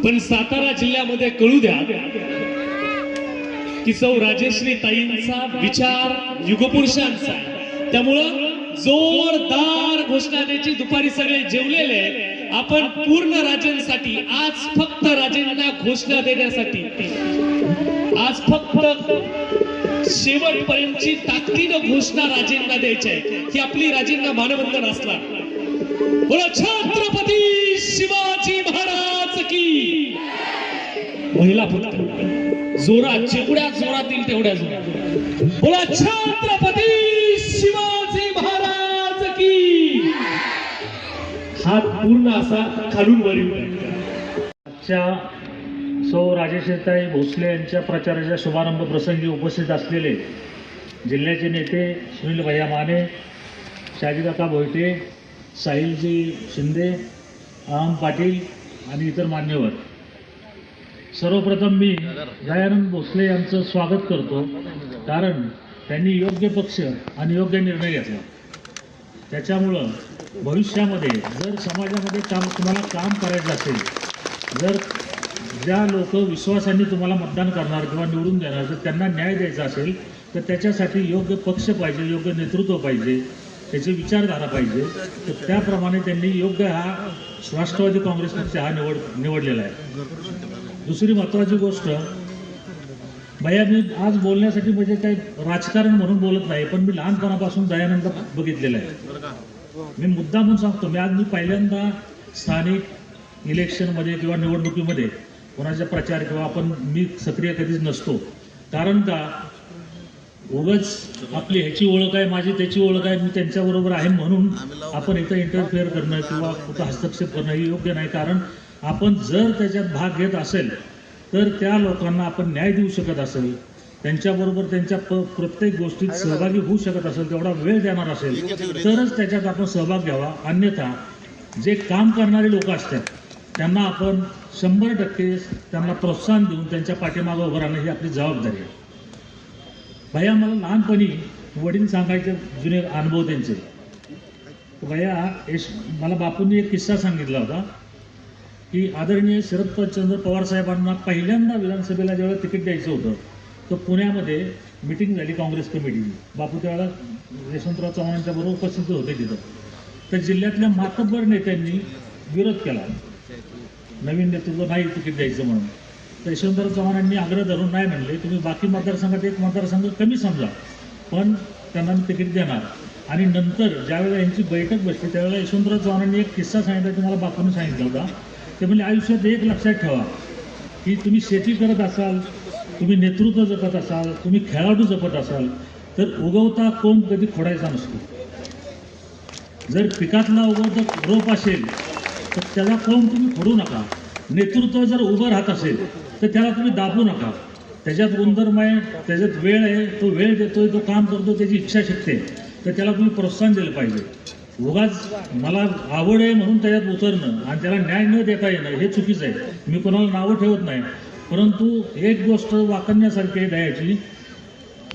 पण सातारा जिल्ह्यामध्ये कळू द्या की सौ राजेश्री ताईंचा विचार युगपुरुषांचा आहे। त्यामुळं जोरदार घोषणा द्यायची। दुपारी सगळे जेवलेले आपण पूर्ण राजेंसाठी, आज फक्त राजेंना घोषणा देण्यासाठी, आज फक्त शेवटपर्यंतची ताकदीनं घोषणा राजेंना द्यायची आहे की आपली राजेंना मानवंदन असला। बोला छत्रपती शिवाजी महाराज की। महिला फक्त जोरात, जेवढ्या जोरात येईल तेवढ्या जोरात बोला छत्रपती शिवाजी महाराज की। हात पूर्ण असा खालून वर येईल। आजच्या सौ राजेश्रीताई भोसले यांच्या प्रचाराच्या शुभारंभ प्रसंगी उपस्थित असलेले जिल्ह्याचे नेते सुनील भैया माने, शाजीकाका भोयटे, साहिलजी शिंदे, अहम पाटील आणि इतर मान्यवर, सर्वप्रथम मी दयानंद भोसले यांचं स्वागत करतो, कारण त्यांनी योग्य पक्ष आणि योग्य निर्णय घेतला। त्याच्यामुळं भविष्यामध्ये जर समाजामध्ये तुम्हाला काम करायचं असेल, जर ज्या लोक विश्वासाने तुम्हाला मतदान करणार किंवा निवडून देणार, जर त्यांना न्याय द्यायचा असेल तर त्याच्यासाठी योग्य पक्ष पाहिजे, योग्य नेतृत्व पाहिजे, त्याची विचारधारा पाहिजे। तर त्याप्रमाणे त्यांनी योग्य हा राष्ट्रवादी काँग्रेस पक्ष हा निवडलेला आहे। दुसरी महत्त्वाची गोष्ट, भैया मी आज बोलण्यासाठी म्हणजे काही राजकारण म्हणून बोलत नाही, पण मी लहानपणापासून दयानंद बघितलेला आहे। मी मुद्दा म्हणून सांगतो, मी पहिल्यांदा स्थानिक इलेक्शनमध्ये किंवा निवडणुकीमध्ये कोणाचा प्रचार किंवा मी सक्रिय कधीच नसतो, कारण का उगाच आपली ह्याची ओळख आहे, माझी त्याची ओळख आहे, मी त्यांच्याबरोबर आहे म्हणून आपण इथं इंटरफेअर करणं किंवा कुठं हस्तक्षेप करणं हे योग्य नाही। कारण आपण जर त्याच्यात भाग घेत असेल तर त्या लोकांना आपण न्याय देऊ शकत असेल, त्यांच्याबरोबर त्यांच्या प्रत्येक गोष्टीत सहभागी होऊ शकत असेल, तेवढा वेळ देणार असेल तरच त्याच्यात आपण सहभाग घ्यावा। अन्यथा जे काम करणारे लोक असतात त्यांना आपण 100% त्यांना प्रोत्साहन देऊन त्यांच्या पाठीमागं उभं राहणं ही आपली जबाबदारी आहे। भैया मला लहानपणी वडील सांगायचे जुने अनुभव त्यांचे। भैया मला बापूंनी एक किस्सा सांगितला होता की आदरणीय शरदचंद्र पवार साहेबांना पहिल्यांदा विधानसभेला ज्यावेळेला तिकीट द्यायचं होतं तर पुण्यामध्ये मिटिंग झाली काँग्रेस कमिटीची। बापू त्यावेळेला यशवंतराव चव्हाणांच्या बरोबर उपस्थित होते तिथं। तर जिल्ह्यातल्या मातब्बर नेत्यांनी विरोध केला, नवीन नेतृत्व नाही तिकीट द्यायचं म्हणून। तर यशवंतराव चव्हाणांनी आग्रह धरून नाही म्हणले, तुम्ही बाकी मतदारसंघात एक मतदारसंघ कमी समजा पण त्यांना मी तिकीट देणार। आणि नंतर ज्यावेळेला यांची बैठक बसली त्यावेळेला यशवंतराव चव्हाणांनी एक किस्सा सांगितला की मला बापूंनी सांगितलं होता। ते म्हणजे आयुष्यात एक लक्षात ठेवा की तुम्ही शेती करत असाल, तुम्ही नेतृत्व जपत असाल, तुम्ही खेळाडू जपत असाल तर उगवता कोंब कधी खोडायचा नसतो। जर पिकातला उगवता रोप असेल तर त्याला कोंब तुम्ही खोडू नका। नेतृत्व जर उभं राहत असेल तर त्याला तुम्ही दाबू नका। त्याच्यात गुणधर्म आहे, त्याच्यात वेळ आहे, तो वेळ देतोय, तो काम करतो, त्याची इच्छाशक्ती आहे, तर त्याला तुम्ही प्रोत्साहन दिलं पाहिजे। उगाच मला आवड आहे म्हणून त्याच्यात उतरणं आणि त्याला न्याय न देता येणं हे चुकीचं आहे। मी कोणाला नावं ठेवत नाही, परंतु एक गोष्ट वाकण्यासारखी आहे दयाची।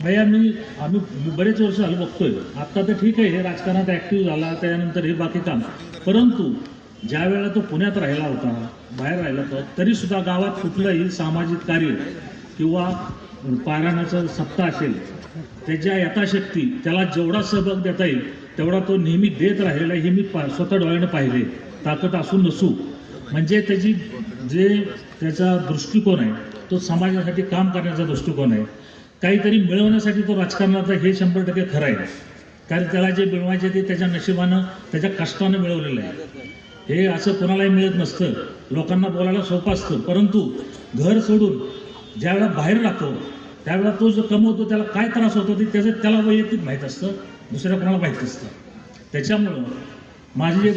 भैया आम्ही बरेच वर्ष झालं बघतोय, आत्ता तर ठीक आहे हे राजकारणात ॲक्टिव्ह झाला त्यानंतर हे बाकी काम, परंतु ज्या वेळेला तो पुण्यात राहिला होता, बाहेर राहिला होता, तरीसुद्धा गावात कुठलंही सामाजिक कार्य किंवा पारायणाचा सप्ताह असेल त्याच्या यथाशक्ती त्याला जेवढा सहभाग देता येईल तेवढा तो नेहमी देत राहिलेला हे मी स्वतः डोळ्यानं पाहिले, ताकद असू नसू। म्हणजे त्याचा दृष्टिकोन आहे तो समाजासाठी काम करण्याचा दृष्टिकोन आहे। काहीतरी मिळवण्यासाठी तो राजकारणाचा हे 100% खरं आहे, कारण त्याला जे मिळवायचे ते त्याच्या नशिबानं त्याच्या कष्टानं मिळवलेलं आहे। हे असं कोणालाही मिळत नसतं, लोकांना बोलायला सोपं असतं, परंतु घर सोडून ज्यावेळेला बाहेर राहतो त्यावेळेला तो जो कमवतो त्याला काय त्रास होतो ते त्याला वैयक्तिक माहीत असतं, दुसऱ्या कोणाला माहीत असतं। त्याच्यामुळं माझी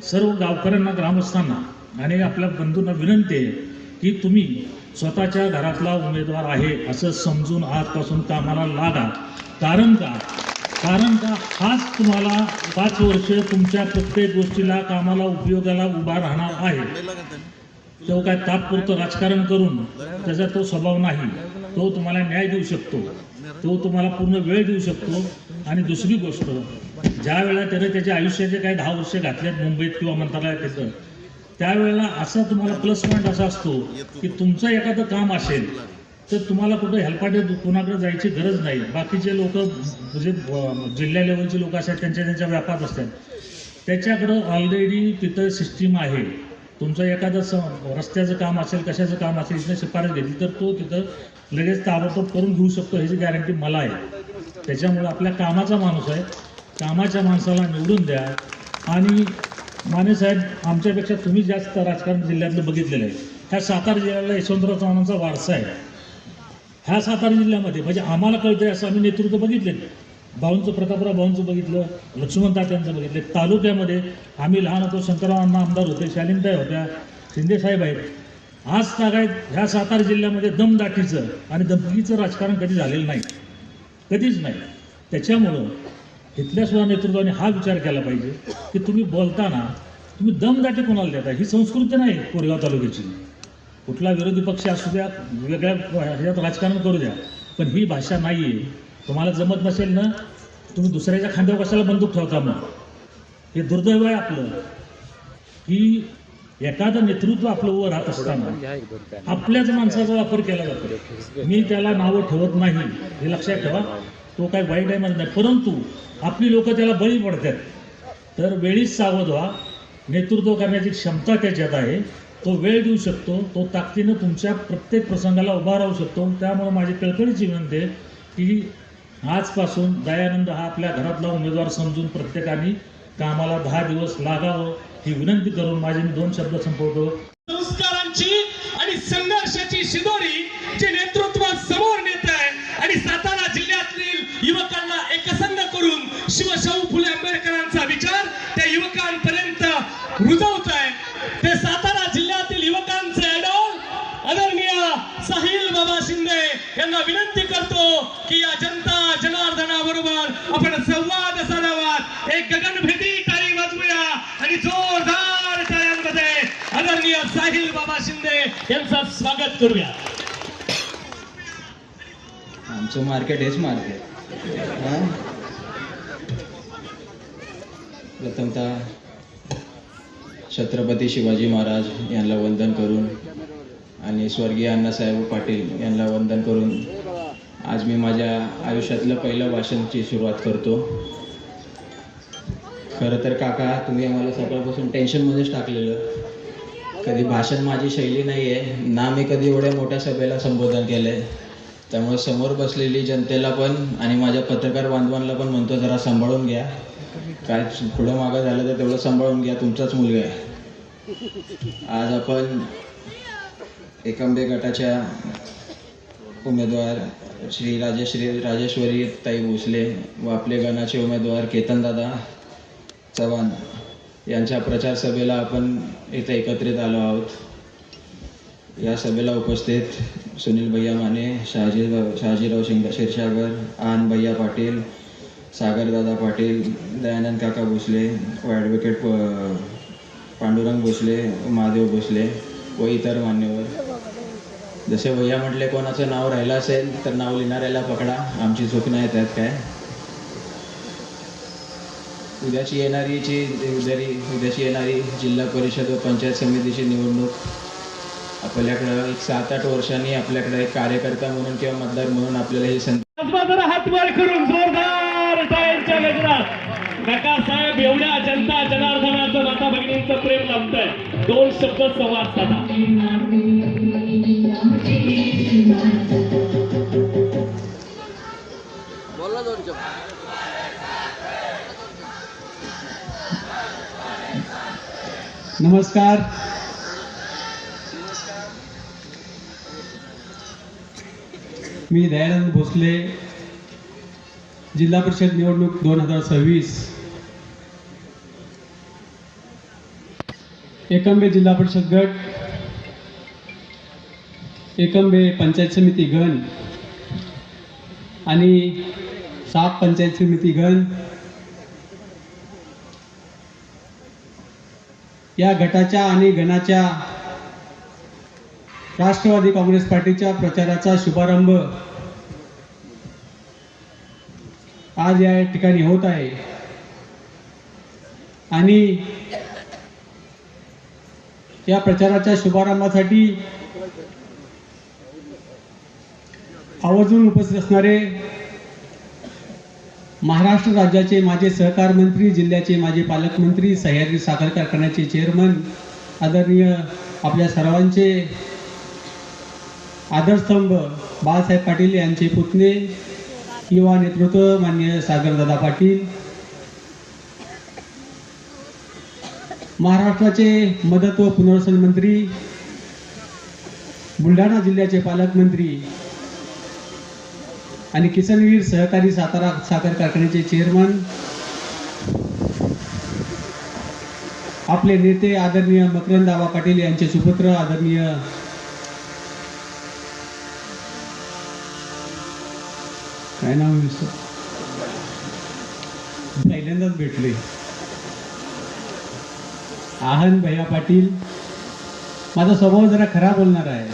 सर्व गावकऱ्यांना, ग्रामस्थांना आणि आपल्या बंधूंना विनंती आहे की तुम्ही स्वतःच्या घरातला उमेदवार आहे असं समजून आजपासून कामाला लागा। कारण का हाच तुम्हाला 5 वर्ष तुमच्या प्रत्येक गोष्टीला कामाला उपयोगाला उभा राहणार आहे। तो काय तात्पुरतं राजकारण करून त्याचा तो स्वभाव नाही, तो तुम्हाला न्याय देऊ शकतो, तो तुम्हाला पूर्ण वेळ देऊ शकतो। आणि दुसरी गोष्ट, ज्या वेळेला त्याने त्याच्या आयुष्याचे काही 10 वर्ष घातलेत मुंबईत किंवा मंत्रालयात येतं त्यावेळेला असा तुम्हाला प्लस पॉईंट असा असतो की तुमचं एखादं काम असेल तर तुम्हाला कुठं हेल्पाटे कोणाकडे जायची गरज नाही. बाकीचे लोक म्हणजे जिल्हा लेवलचे लोक असतात त्यांच्या व्यापात असतात, त्याच्याकडं ऑलरेडी तिथं सिस्टीम आहे. तुमचं एखादं रस्त्याचं काम असेल, कशाचं काम असेल, इथं शिफारस घेतली तर तो तिथं लगेच ताबडतोब करून घेऊ शकतो, ह्याची गॅरंटी मला आहे. त्याच्यामुळं आपल्या कामाचा माणूस आहे, कामाच्या माणसाला निवडून द्या. आणि माने साहेब, आमच्यापेक्षा तुम्ही जास्त राजकारण जिल्ह्यातलं बघितलेलं आहे. ह्या सातारा जिल्ह्याला यशवंतराव चव्हाणांचा वारसा आहे. ह्या सातारा जिल्ह्यामध्ये म्हणजे आम्हाला कळतंय असं आम्ही नेतृत्व बघितले. भाऊंचं, प्रतापराव भाऊंचं बघितलं, लक्ष्मण तात्यांचं बघितलं. तालुक्यामध्ये आम्ही लहान होतो, शंकरराव अण्णा आमदार होते, शालिनताई होत्या, शिंदेसाहेब आहेत. आज तागायत ह्या सातारा जिल्ह्यामध्ये दमदाटीचं आणि धमकीचं राजकारण कधी झालेलं नाही, कधीच नाही. त्याच्यामुळं इथल्या सुद्धा नेतृत्वाने हा विचार केला पाहिजे की तुम्ही बोलताना तुम्ही दमदाटी कोणाला देता. ही संस्कृती नाही कोरेगाव तालुक्याची. कुठला विरोधी पक्ष असू द्या, वेगळ्या ह्याच्यात राजकारण करू द्या, पण ही भाषा नाही आहे. तुम्हाला जमत नसेल ना, तुम्ही दुसऱ्याच्या खांद्यावर कशाला बंदूक ठेवता? मग हे दुर्दैव आहे आपलं की एखादं नेतृत्व आपलं उभं राहत असताना आपल्याच माणसाचा वापर केला जातो. मी त्याला नावं ठेवत नाही, हे लक्षात ठेवा. तो काय वाईट आहे म्हणत नाही, परंतु आपली लोक त्याला बळी पडतात. तर वेळीच सावध व्हा. नेतृत्व करण्याची क्षमता त्याच्यात आहे, तो वेळ देऊ शकतो, तो ताकदीनं तुमच्या प्रत्येक प्रसंगाला उभा राहू शकतो. त्यामुळे माझी कळकळीची विनंती आहे की आजपासून दयानंद हा आपल्या घरातला उमेदवार समजून प्रत्येकाने कामाला 10 दिवस लागावं ही विनंती करून माझे मी 2 शब्द संपवतो. संस्कारांची आणि संघर्षाची शिदोरी जे नेतृत्व समोर नेत आहे आणि सातारा जिल्ह्यातील युवकांना एकसंध करून शिवशाहू फुले आंबेडकरांचा विचार त्या युवकांपर्यंत रुजवत आहे. ते सातारा जिल्ह्यातील युवकांचे आयडॉल आदरणीय साहिल बाबा शिंदे यांना विनंती करतो की या जनता जनार्दनाबरोबर आपण संवाद साधावा, एक गगनभेदी टाळी वाजवूया आणि जोरदार टाळ्यांमध्ये आदरणीय साहिल बाबा शिंदे यांचं स्वागत करूया. आमचं मार्केट हेच मार्केट. प्रथमतः छत्रपती शिवाजी महाराज यांना वंदन करून आणि स्वर्गीय अण्णासाहेब पाटील यांना वंदन करून आज मी माझ्या आयुष्यातलं पहिलं भाषणाची सुरुवात करतो. खरं तर काका, तुम्ही आम्हाला सकाळपासून टेन्शनमध्येच टाकलेलं. कधी भाषण माझी शैली नाही आहे ना, मी कधी एवढ्या मोठ्या सभेला संबोधन केलं आहे. त्यामुळे समोर बसलेली जनतेला पण आणि माझ्या पत्रकार बांधवांना पण म्हणतो, जरा सांभाळून घ्या. काय पुढं मागं झालं तर तेवढं सांभाळून घ्या, तुमचाच मुलगा आहे. आज आपण एकंबे गटाच्या उमेदवार श्री राजेश्वरी ताई भोसले व आपले गणाचे उमेदवार केतनदादा चव्हाण यांच्या प्रचार सभेला आपण इथे एकत्रित आलो आहोत. या सभेला उपस्थित सुनील भैया माने, शहाजीराव क्षीरसागर, आन भैया पाटील, सागरदादा पाटील, दयानंद काका भोसले व ॲडव्होकेट पांडुरंग भोसले, महादेव भोसले व इतर मान्यवर. जसे भैया म्हटले, कोणाचं नाव राहिलं असेल तर नाव लिहिणाऱ्याला पकडा, आमची चूक नाही त्यात काय. उद्याची येणारी जिल्हा परिषद व पंचायत समितीची निवडणूक आपल्याकडं एक 7-8 वर्षांनी आपल्याकडे एक कार्यकर्ता म्हणून किंवा मतदार म्हणून आपल्याला ही संधी. हात वर करून जोरदार टाळ्यांच्या गजरात काका साहेब एवढ्या जनता जनार्दनाचं माता भगिनींचं प्रेम लाभतंय. 2 शब्द संवाद साधा. नमस्कार. मी दयानंद भोसले, जिल्हा परिषद निवडणूक 2026, एकंबे जिल्हा परिषद गट, एकंबे पंचायत समिती गण आणि 7 पंचायत समिती गण या गटाच्या आणि गणाच्या राष्ट्रवादी काँग्रेस पार्टीच्या प्रचाराचा शुभारंभ आज या ठिकाणी होत आहे. आणि या प्रचाराच्या शुभारंभासाठी आवर्जून उपस्थित असणारे महाराष्ट्र राज्याचे माजी सहकार मंत्री, जिल्ह्याचे माजी पालकमंत्री, सह्याद्री साखर कारखान्याचे चेअरमन, आदरणीय आपल्या सर्वांचे आदरस्तंभ बाळासाहेब पाटील यांचे पुतणे, युवा नेतृत्व माननीय सागरदादा पाटील, महाराष्ट्राचे मदत व पुनर्वसन मंत्री, बुलढाणा जिल्ह्याचे पालकमंत्री आणि किसनवीर सहकारी सातारा साखर कारखान्याचे चेअरमन, आपले नेते आदरणीय मकरंद आबा पाटील यांचे सुपुत्र आदरणीय काय नाव आहे पहिल्यांदाच भेटले, आहन भैया पाटील. माझा स्वभाव जरा खरा बोलणार आहे.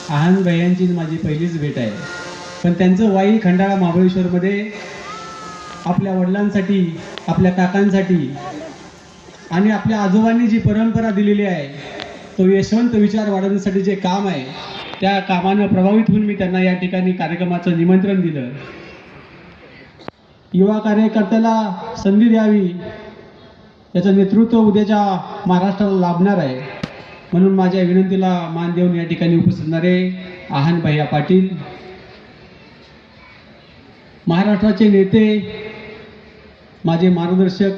आहन भैयांची माझी पहिलीच भेट आहे, पण त्यांचं वाई खंडाळा महाबळेश्वरमध्ये आपल्या वडिलांसाठी, आपल्या काकांसाठी आणि आपल्या आजोबांनी जी परंपरा दिलेली आहे, तो यशवंत विचार वाढवण्यासाठी जे काम आहे, त्या कामानं प्रभावित होऊन मी त्यांना या ठिकाणी कार्यक्रमाचं निमंत्रण दिलं. युवा कार्यकर्त्याला संधी द्यावी, याचं नेतृत्व उद्याच्या महाराष्ट्राला लाभणार आहे, म्हणून माझ्या विनंतीला मान देऊन या ठिकाणी उपस्थित असणारे आहन भैया पाटील, महाराष्ट्राचे नेते, माझे मार्गदर्शक,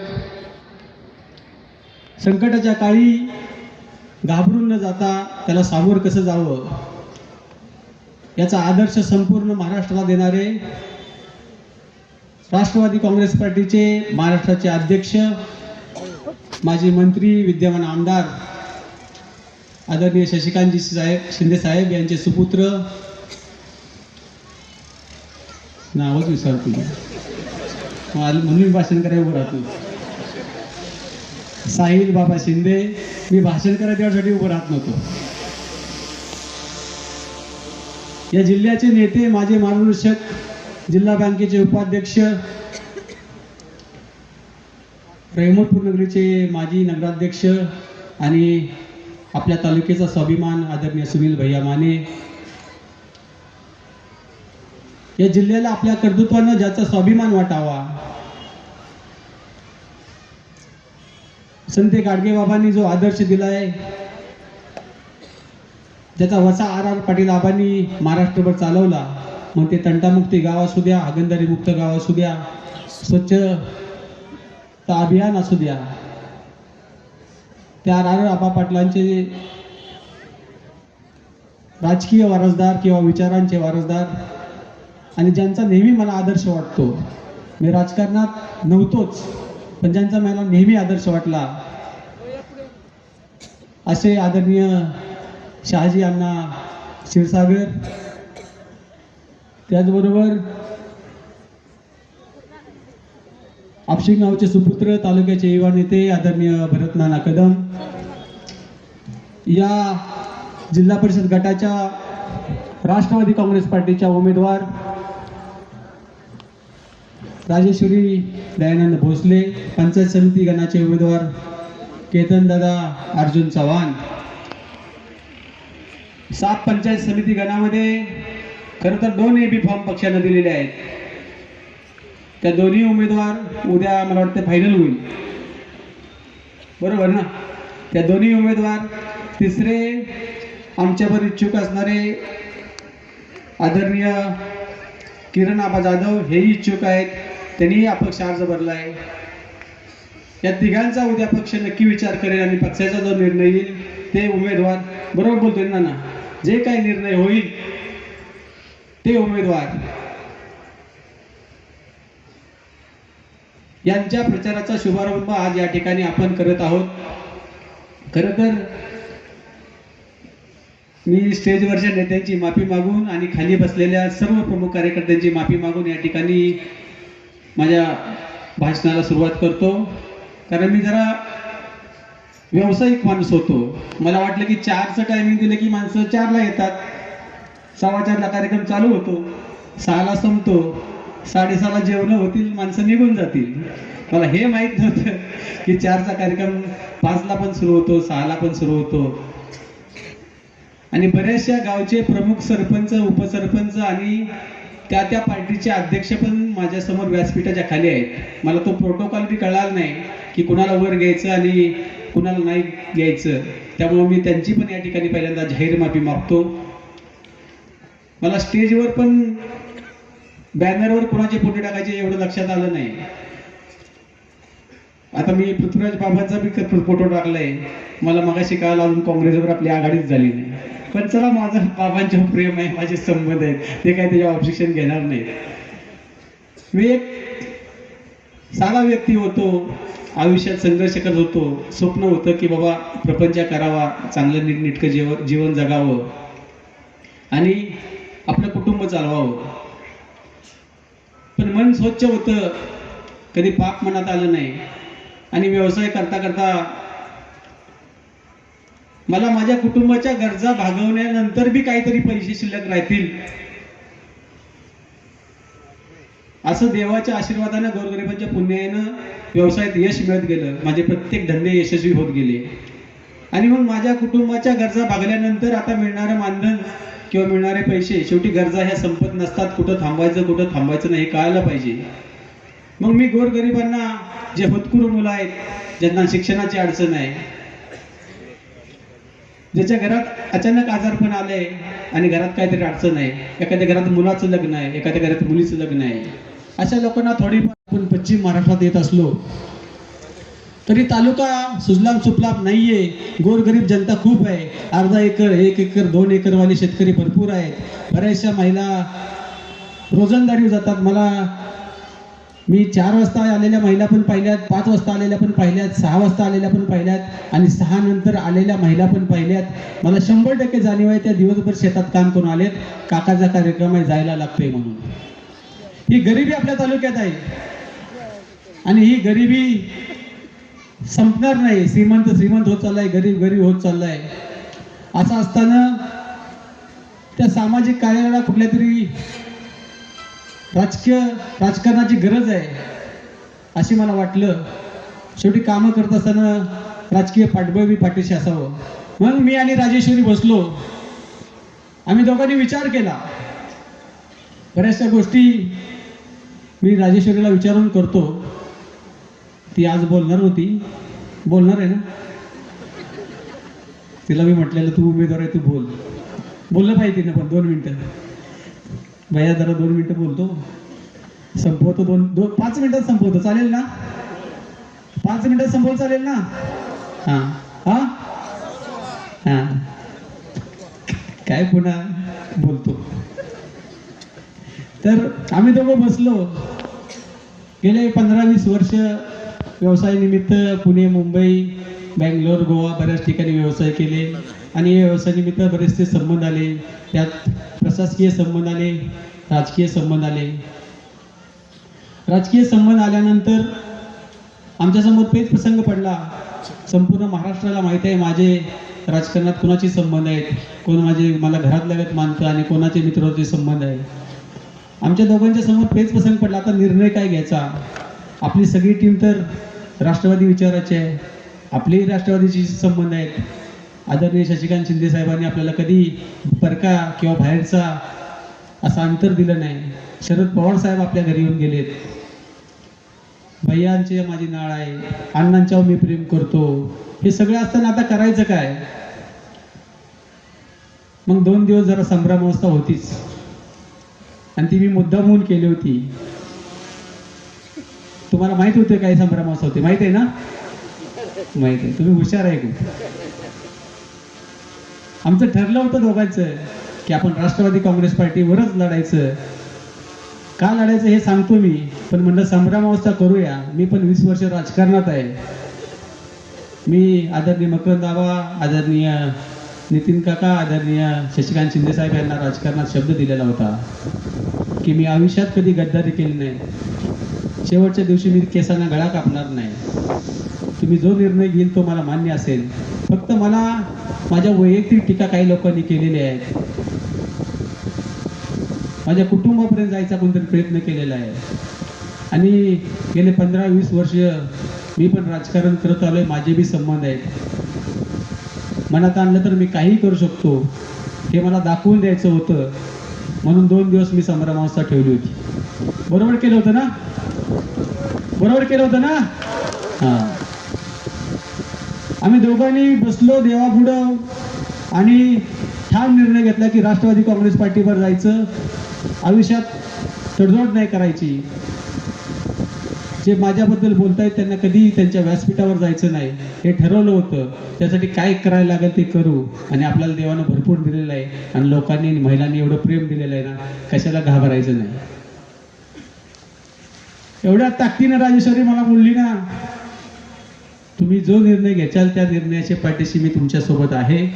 संकटाच्या काळी घाबरून न जाता त्याला सामोरं कसं जावं याचा आदर्श संपूर्ण महाराष्ट्राला देणारे राष्ट्रवादी काँग्रेस पार्टीचे महाराष्ट्राचे अध्यक्ष, माजी मंत्री, विद्यमान आमदार आदरणीय शशिकांतजी शिंदे साहेब यांचे सुपुत्र, नावच विसरतो म्हणून भाषण करायला उभं राहतो, साहिल बाबा शिंदे. मी भाषण करायला त्यासाठी उभं राहत नव्हतो. या जिल्ह्याचे नेते, माझे मार्गदर्शक, जिल्हा बँकेचे उपाध्यक्ष, रहिमतपूर नगरीचे माजी नगराध्यक्ष आणि आपल्या तालुक्याचा स्वाभिमान आदरणीय सुनील भैया माने. या जिल्ह्याला आपल्या कर्तृत्वानं ज्याचा स्वाभिमान वाटावा, संत गाडगेबाबांनी जो आदर्श दिलाय, ज्याचा वसा आर पाटील आबांनी महाराष्ट्रभर चालवला, मग ते तंटामुक्ती गाव असू द्या, हागणदारी मुक्त गाव असू द्या, स्वच्छता अभियान असू द्या, त्या आर आबा पाटलांचे राजकीय वारसदार किंवा विचारांचे वारसदार आणि ज्यांचा नेहमी मला आदर्श वाटतो. मी राजकारणात नव्हतोच, पण ज्यांचा मला नेहमी आदर्श वाटला, असे आदरणीय शहाजी अण्णा क्षीरसागर, त्याचबरोबर आपशिंग गावचे सुपुत्र, तालुक्याचे युवा नेते आदरणीय भरत नाना कदम, या जिल्हा परिषद गटाच्या राष्ट्रवादी काँग्रेस पार्टीच्या उमेदवार राजेश्वरी दयानंद भोसले, पंचायत समिती गणाचे उमेदवार केतन दादा अर्जुन चव्हाण. सात पंचायत समिती गणामध्ये खरं तर 2 AB फॉर्म पक्षाने दिलेले आहेत. त्या दोन्ही उमेदवार उद्या मला वाटतं फायनल होईल, बरोबर ना. त्या दोन्ही उमेदवार, तिसरे आमच्यावर इच्छुक असणारे आदरणीय किरण आबा जाधव हेही इच्छुक आहेत, त्यांनीही अपक्ष अर्ज भरला आहे. या तिघांचा उद्या पक्ष नक्की विचार करेल आणि पक्षाचा जो निर्णय येईल ते उमेदवार, बरोबर बोलतोय ना, जे काही निर्णय होईल ते उमेदवार यांच्या प्रचाराचा शुभारंभ आज या ठिकाणी आपण करत आहोत. खरं तर मी स्टेजवरच्या नेत्यांची माफी मागून आणि खाली बसलेल्या सर्व प्रमुख कार्यकर्त्यांची माफी मागून या ठिकाणी माझ्या भाषणाला सुरुवात करतो. कारण मी जरा व्यावसायिक माणूस होतो. मला वाटलं की 4चं टायमिंग दिलं की माणसं 4ला येतात, 4:15ला कार्यक्रम चालू होतो, 6ला संपतो, 6:30ला जेवणं होतील, माणसं निघून जातील. मला हे माहीत नव्हतं की 4चा कार्यक्रम 5ला पण सुरू होतो, 6ला पण सुरू होतो. आणि बऱ्याचशा गावचे प्रमुख सरपंच, उपसरपंच आणि त्या पार्टीचे अध्यक्ष पण माझ्यासमोर व्यासपीठाच्या खाली आहेत. मला तो प्रोटोकॉल बी कळाला नाही की कुणाला वर घ्यायचं आणि कुणाला नाही घ्यायचं. त्यामुळे मी त्यांची पण या ठिकाणी पहिल्यांदा जाहीर माफी मागतो. मला स्टेजवर पण बॅनरवर कुणाचे फोटो टाकायचे एवढं लक्षात आलं नाही. आता मी पृथ्वीराज बाबांचा बी फोटो टाकलाय. मला मगाशी कळालं अजून काँग्रेसवर आपली आघाडीच झाली नाही. पण चला, माझं बाबांच्यावर प्रेम आहे, माझे संबंध आहेत, ते काय त्याच्या ऑब्जेक्शन घेणार नाही. मी एक साधा व्यक्ती होतो, आयुष्यात संघर्ष करत होतो. स्वप्न होतं की बाबा प्रपंच करावा, चांगलं नीटनेटकं जीवन जगावं आणि आपलं कुटुंब चालवावं. पण मन स्वच्छ होतं, कधी पाप मनात आलं नाही. आणि व्यवसाय करता करता मला माझ्या कुटुंबाच्या गरजा भागवण्यानंतर बी काहीतरी पैसे शिल्लक राहतील असं देवाच्या आशीर्वादानं, गोरगरिबांच्या पुण्यानं व्यवसायात यश मिळत गेलं. माझे प्रत्येक धंदे यशस्वी होत गेले. आणि मग माझ्या कुटुंबाच्या गरजा भागल्यानंतर आता मिळणारं मानधन किंवा मिळणारे पैसे, शेवटी गरजा ह्या संपत नसतात. कुठं थांबायचं नाही हे कळायला पाहिजे. मग मी गोरगरिबांना, जे होतकरू मुलं आहेत, ज्यांना शिक्षणाची अडचण आहे, ज्याच्या घरात अचानक आजारपण आलंय आणि घरात काहीतरी अडचण आहे, एखाद्या घरात मुलाचं लग्न आहे, एखाद्या घरात मुलीचं लग्न आहे, अशा लोकांना थोडीफार आपण पश्चिम महाराष्ट्रात येत असलो तरी तालुका सुजलाम सुफलाम नाहीये. गोरगरीब जनता खूप आहे. अर्धा एकर, 1 एकर, 2 एकरवाले शेतकरी भरपूर आहेत. बऱ्याचशा महिला रोजंदारी जातात. मी 4 वाजता आलेल्या महिला पण पाहिल्यात, 5 वाजता आलेल्या पण पाहिल्यात, 6 वाजता आलेल्या पण पाहिल्यात आणि 6 नंतर आलेल्या महिला पण पाहिल्यात. मला 100% जाणीव आहे त्या दिवसभर शेतात काम करून आलेत. काकाचा कार्यक्रम आहे, जायला लागतोय म्हणून. ही गरिबी आपल्या तालुक्यात आहे आणि ही गरिबी संपणार नाही. श्रीमंत होत चाललाय, गरीब होत चाललाय. असं असताना त्या सामाजिक कार्याला कुठल्या तरी राजकारणाची गरज आहे अशी मला वाटलं. शेवटी कामं करत असताना राजकीय पाठबळ बी पाठीशी असावं. मग मी आणि राजेश्वरी बसलो. आम्ही दोघांनी विचार केला. बऱ्याचशा गोष्टी मी राजेश्वरीला विचारून करतो. ती आज बोलणार आहे ना. तिला मी म्हटलेलं तू उमेदवार आहे, तू बोललं पाहिजे तिनं, पण 2 मिनिटं भैया, जरा 2 मिनिटं बोलतो, संपवतो. 5 मिनिटात संपवतो, चालेल ना? 5 मिनिटात संपवतो, चालेल ना? हां. काय पुन्हा बोलतो. तर आम्ही दोघं बसलो. गेले 15-20 वर्ष व्यवसायानिमित्त पुणे, मुंबई, बँगलोर, गोवा बऱ्याच ठिकाणी व्यवसाय केले आणि या व्यवसायानिमित्त बरेचसे संबंध आले. त्यात प्रशासकीय संबंध आले, राजकीय संबंध आले. राजकीय संबंध आल्यानंतर आमच्यासमोर पेच प्रसंग पडला. संपूर्ण महाराष्ट्राला माहिती आहे माझे राजकारणात कोणाचे संबंध आहेत, कोण मला घरात लगत मानतं आणि कोणाचे मित्राचे संबंध आहे. आमच्या दोघांच्या समोर पेच प्रसंग पडला. आता निर्णय काय घ्यायचा. आपली सगळी टीम तर राष्ट्रवादी विचाराची आहे, आपलेही राष्ट्रवादीशी संबंध आहेत. आदरणीय शशिकांत शिंदे साहेबांनी आपल्याला कधी परका किंवा बाहेरचा असं अंतर दिलं नाही. शरद पवार साहेब आपल्या घरी येऊन गेलेत. भैयांची माझी नाळ आहे, अण्णांच्यावर मी प्रेम करतो. हे सगळं असताना आता करायचं काय. मग 2 दिवस जरा संभ्रमावस्था होतीच आणि ती मी मुद्दाम होऊन केली होती. तुम्हाला माहित होते काय संभ्रमावस्था होती, माहित आहे ना? माहित आहे, तुम्ही हुशार आहे खूप. आमचं ठरलं होतं दोघांचं की आपण राष्ट्रवादी काँग्रेस पार्टीवरच लढायचं. का लढायचं हे सांगतो मी, पण म्हणलं संभ्रमावस्था करूया. मी पण 20 वर्ष राजकारणात आहे. मी आदरणीय मकरंद आबा, आदरणीय नितीन काका, आदरणीय शशिकांत शिंदे साहेब यांना राजकारणात शब्द दिलेला होता की मी आयुष्यात कधी गद्दारी केली नाही. शेवटच्या दिवशी मी केसांना गळा कापणार नाही. तुम्ही जो निर्णय घेईल तो मला मान्य असेल. फक्त मला माझ्या वैयक्तिक टीका काही लोकांनी केलेल्या आहेत. माझ्या कुटुंबापर्यंत जायचा कोणतरी प्रयत्न केलेला आहे आणि गेले 15-20 वर्ष मी पण राजकारण करत आलोय. माझे बी संबंध आहेत. मनात आणलं तर मी काही करू शकतो. हे मला दाखवून द्यायचं होतं, म्हणून 2 दिवस मी संभ्रमावस्था ठेवली होती. बरोबर केलं होतं ना? बरोबर केलं होतं ना? हां. आम्ही दोघांनी बसलो देवापुढं आणि ठाम निर्णय घेतला की राष्ट्रवादी काँग्रेस पार्टीवर जायचं, आयुष्यात तडजोड नाही करायची. जे माझ्याबद्दल बोलतायत त्यांना कधी त्यांच्या व्यासपीठावर जायचं नाही हे ठरवलं होतं. त्यासाठी काय करायला लागेल ते करू, आणि आपल्याला देवानं भरपूर दिलेलं आहे आणि लोकांनी महिलांनी एवढं प्रेम दिलेलं आहे ना, कशाला घाबरायचं नाही. एवढ्या ताकदीनं राजेश्वरी मला बोलली ना, तुम्ही जो निर्णय घ्याल त्या निर्णयाच्या पाठीशी मी तुमच्या सोबत आहे.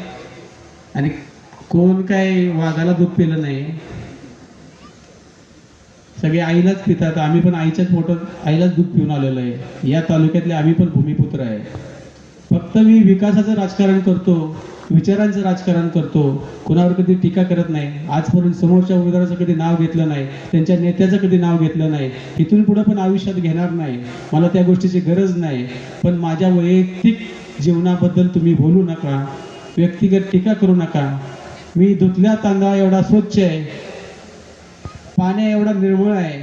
आणि कोण काय वाघाला दूध पिलं नाही, सगळे आईलाच पितात. आम्ही पण आईच्याच पोटात आईलाच दूध पिऊन आलेलो आहे. या तालुक्यातले आम्ही पण भूमिपुत्र आहे. फक्त मी विकासाचं राजकारण करतो, विचारांचं राजकारण करतो, कुणावर कधी टीका करत नाही. आजपर्यंत समोरच्या उमेदवाराचं कधी नाव घेतलं नाही, त्यांच्या नेत्याचं कधी नाव घेतलं नाही, इथून पुढे पण आयुष्यात घेणार नाही. मला त्या गोष्टीची गरज नाही. पण माझ्या वैयक्तिक जीवनाबद्दल तुम्ही बोलू नका, व्यक्तिगत टीका करू नका. मी धुतल्या तांदळा एवढा स्वच्छ आहे, पाण्या एवढा निर्मळ आहे.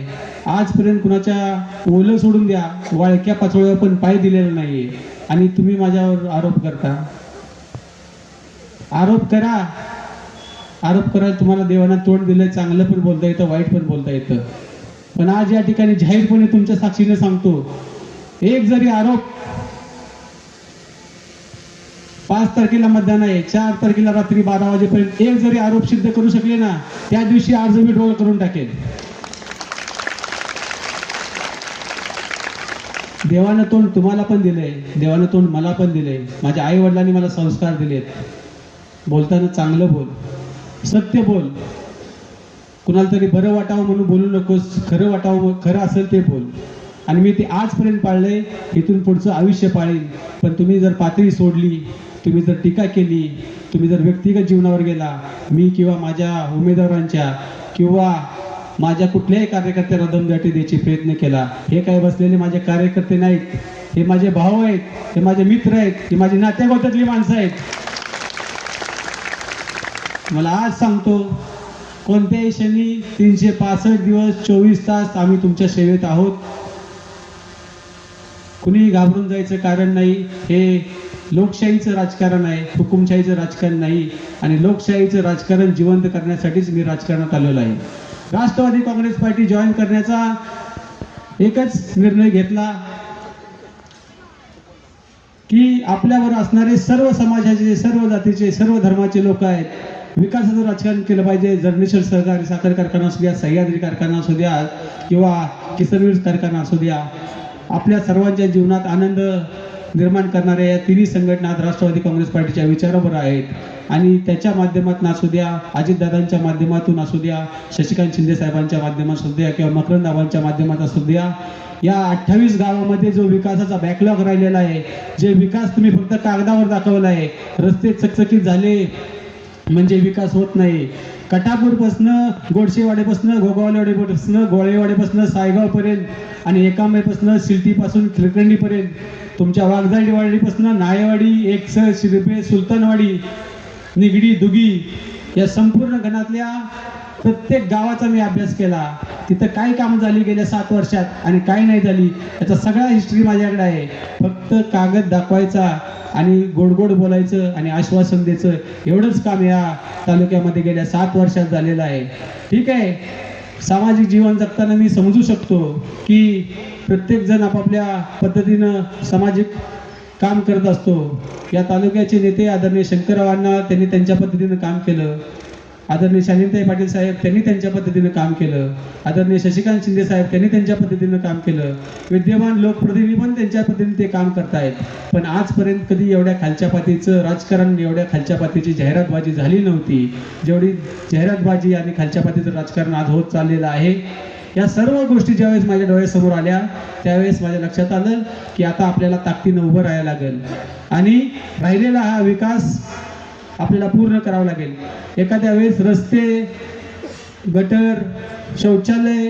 आजपर्यंत कुणाच्या ओलं सोडून द्या, वाळक्या पाचोळ्यावर पण पाय दिलेला नाहीये, आणि तुम्ही माझ्यावर आरोप करता. आरोप करा, आरोप करायला तुम्हाला देवानं तोंड दिलंय. चांगलं पण बोलता येतं, वाईट पण बोलता येतं. पण आज या ठिकाणी जाहीरपणे तुमच्या साक्षीने सांगतो, एक जरी आरोप 5 तारखेला मतदान आहे, 4 तारखेला रात्री 12 वाजेपर्यंत एक जरी आरोप सिद्ध करू शकले ना, त्या दिवशी अर्ज मी रोल करून टाकेल. देवानं तोंड तुम्हाला पण दिलंय, देवानं तोंड मला पण दिलंय. माझ्या आई वडिलांनी मला संस्कार दिलेत. बोलताना चांगलं बोल, सत्य बोल, कुणाला तरी बरं वाटावं म्हणून बोलू नकोस, खरं वाटावं, खरं असेल ते बोल. आणि मी ते आजपर्यंत पाळलंय, इथून पुढचं आयुष्य पाळीन. पण तुम्ही जर पातळी सोडली, तुम्ही जर टीका केली, तुम्ही जर व्यक्तिगत जीवनावर गेला, मी किंवा माझ्या उमेदवारांच्या किंवा माझ्या कुठल्याही कार्यकर्त्याला दमदाटी द्यायची प्रयत्न केला, हे काय बसलेले माझे कार्यकर्ते नाहीत, हे माझे भाऊ आहेत, हे माझे मित्र आहेत, हे माझी नात्यागोत्यातली माणसं आहेत. मला आज सांगतो, कोणत्याही क्षणी 365 दिवस 24 तास आम्ही तुमच्या सेवेत आहोत. कुणी घाबरून जायचं कारण नाही. हे लोकशाहीचं राजकारण आहे, हुकुमशाहीचं राजकारण नाही. आणि लोकशाहीचं राजकारण जिवंत करण्यासाठीच मी राजकारणात आलेलो आहे. राष्ट्रवादी काँग्रेस पार्टी जॉईन करण्याचा एकच निर्णय घेतला की आपल्यावर असणारे सर्व समाजाचे, सर्व जातीचे, सर्व धर्माचे लोक आहेत, विकासाचं राजकारण केलं पाहिजे. जर्नेश्वर सहकारी साखर कारखाना असू द्या, सह्याद्री कारखाना असू द्या किंवा किसनवीर कारखाना असू द्या, आपल्या सर्वांच्या जीवनात आनंद निर्माण करणाऱ्या या तिन्ही संघटना राष्ट्रवादी काँग्रेस पार्टीच्या विचारावर आहेत. आणि त्याच्या माध्यमातून असू द्या, अजितदादांच्या माध्यमातून असू द्या, शशिकांत शिंदे साहेबांच्या माध्यमातून असू द्या किंवा मकरंद आबांच्या माध्यमातून असू द्या, या 28 गावामध्ये जो विकासाचा बॅकलॉग राहिलेला आहे, जे विकास तुम्ही फक्त कागदावर दाखवला आहे, रस्ते चकचकीत झाले म्हणजे विकास होत नाही. कटापूरपासनं, गोडशेवाडीपासनं, घोगावलेवाडीपासनं, गोळेवाडीपासनं, सायगावपर्यंत आणि एकांबेपासनं सिलटीपासून खिरकंडीपर्यंत, तुमच्या वाघजाडीवाडीपासनं नायेवाडी, एकसर, शिरपे, सुलतानवाडी, निगडी, दुगी, या संपूर्ण गणातल्या प्रत्येक गावाचा मी अभ्यास केला. तिथं काय काम झाली गेल्या 7 वर्षात आणि काय नाही झाली, याचा सगळा हिस्ट्री माझ्याकडे आहे. फक्त कागद दाखवायचा आणि गोड गोड बोलायचं आणि आश्वासन द्यायचं, एवढंच काम या तालुक्यामध्ये गेल्या 7 वर्षात झालेलं आहे. ठीक आहे, सामाजिक जीवन जगताना मी समजू शकतो की प्रत्येकजण आपापल्या पद्धतीनं सामाजिक काम करत असतो. या तालुक्याचे नेते आदरणीय शंकरराव अण्णा, त्यांनी त्यांच्या पद्धतीनं काम केलं. आदरणीय शालिनीताई पाटील साहेब, त्यांनी त्यांच्या पद्धतीनं काम केलं. आदरणीय शशिकांत शिंदे साहेब, त्यांनी त्यांच्या पद्धतीनं काम केलं. विद्यमान लोकप्रतिनिधी पण त्यांच्या पद्धतीने ते काम करतायत. पण आजपर्यंत कधी एवढ्या खालच्या पातळीचं राजकारण, एवढ्या खालच्या पातळीची जाहिरातबाजी झाली नव्हती, जेवढी जाहिरातबाजी आणि खालच्या पातळीचं राजकारण आज होत चाललेलं आहे. या सर्व गोष्टी ज्यावेळेस माझ्या डोळ्यासमोर आल्या, त्यावेळेस माझ्या लक्षात आलं की आता आपल्याला ताकदीनं उभं राहायला लागेल आणि राहिलेला हा विकास आपल्याला पूर्ण करावं लागेल. एखाद्या वेळेस रस्ते, गटर, शौचालय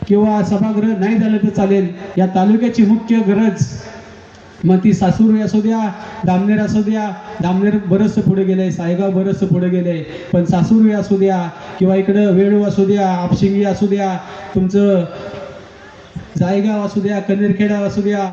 किंवा सभागृह नाही झालं तर चालेल. या तालुक्याची मुख्य गरज मग ती सासूर असू द्या, दामनेर असू द्या, दामनेर बरंचसं पुढे गेलंय, सायगाव बरंचसं पुढे गेलंय, पण सासूर असू द्या किंवा इकडं वेळू असू द्या, आपशिंगी असू द्या, तुमचं जायगाव असू द्या, कनेरखेडा असू द्या,